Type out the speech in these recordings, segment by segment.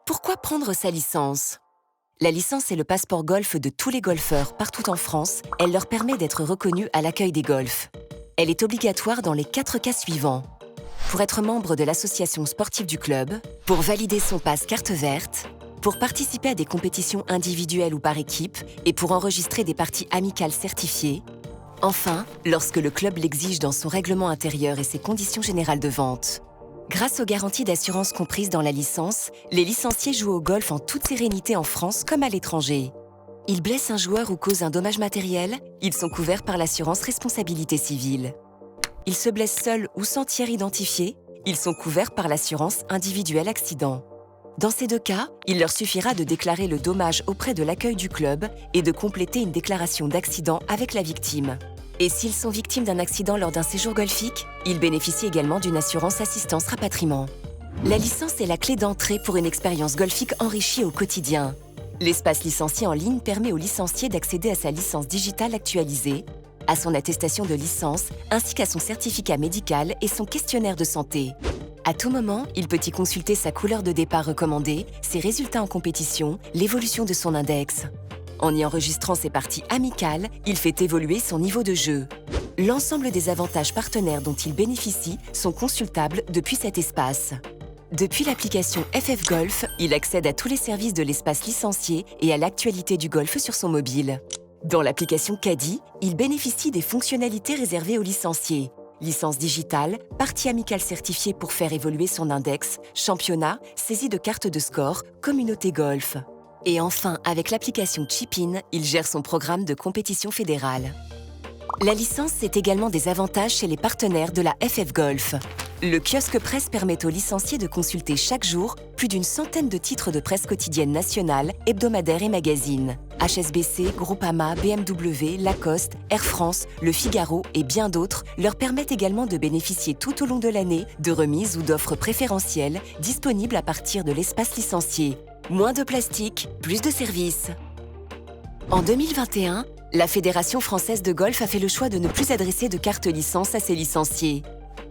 Pourquoi prendre sa licence? La licence est le passeport golf de tous les golfeurs partout en France. Elle leur permet d'être reconnus à l'accueil des golfs. Elle est obligatoire dans les 4 cas suivants. Pour être membre de l'association sportive du club, pour valider son pass carte verte, pour participer à des compétitions individuelles ou par équipe et pour enregistrer des parties amicales certifiées. Enfin, lorsque le club l'exige dans son règlement intérieur et ses conditions générales de vente. Grâce aux garanties d'assurance comprises dans la licence, les licenciés jouent au golf en toute sérénité en France comme à l'étranger. Ils blessent un joueur ou causent un dommage matériel, ils sont couverts par l'assurance responsabilité civile. Ils se blessent seuls ou sans tiers identifié, ils sont couverts par l'assurance individuelle accident. Dans ces 2 cas, il leur suffira de déclarer le dommage auprès de l'accueil du club et de compléter une déclaration d'accident avec la victime. Et s'ils sont victimes d'un accident lors d'un séjour golfique, ils bénéficient également d'une assurance assistance rapatriement. La licence est la clé d'entrée pour une expérience golfique enrichie au quotidien. L'espace licencié en ligne permet au licencié d'accéder à sa licence digitale actualisée, à son attestation de licence, ainsi qu'à son certificat médical et son questionnaire de santé. À tout moment, il peut y consulter sa couleur de départ recommandée, ses résultats en compétition, l'évolution de son index. En y enregistrant ses parties amicales, il fait évoluer son niveau de jeu. L'ensemble des avantages partenaires dont il bénéficie sont consultables depuis cet espace. Depuis l'application FF Golf, il accède à tous les services de l'espace licencié et à l'actualité du golf sur son mobile. Dans l'application Caddy, il bénéficie des fonctionnalités réservées aux licenciés. Licence digitale, partie amicale certifiée pour faire évoluer son index, championnat, saisie de cartes de score, communauté golf. Et enfin, avec l'application Chip-In, il gère son programme de compétition fédérale. La licence, c'est également des avantages chez les partenaires de la FF Golf. Le kiosque presse permet aux licenciés de consulter chaque jour plus d'une centaine de titres de presse quotidienne nationale, hebdomadaires et magazines. HSBC, Groupama, BMW, Lacoste, Air France, Le Figaro et bien d'autres leur permettent également de bénéficier tout au long de l'année de remises ou d'offres préférentielles disponibles à partir de l'espace licencié. Moins de plastique, plus de services. En 2021, la Fédération française de golf a fait le choix de ne plus adresser de carte licence à ses licenciés.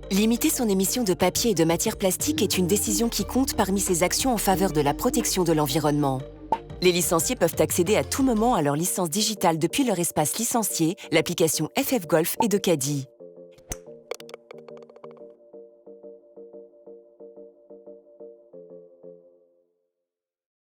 Limiter son émission de papier et de matière plastique est une décision qui compte parmi ses actions en faveur de la protection de l'environnement. Les licenciés peuvent accéder à tout moment à leur licence digitale depuis leur espace licencié, l'application FF Golf et de Caddy.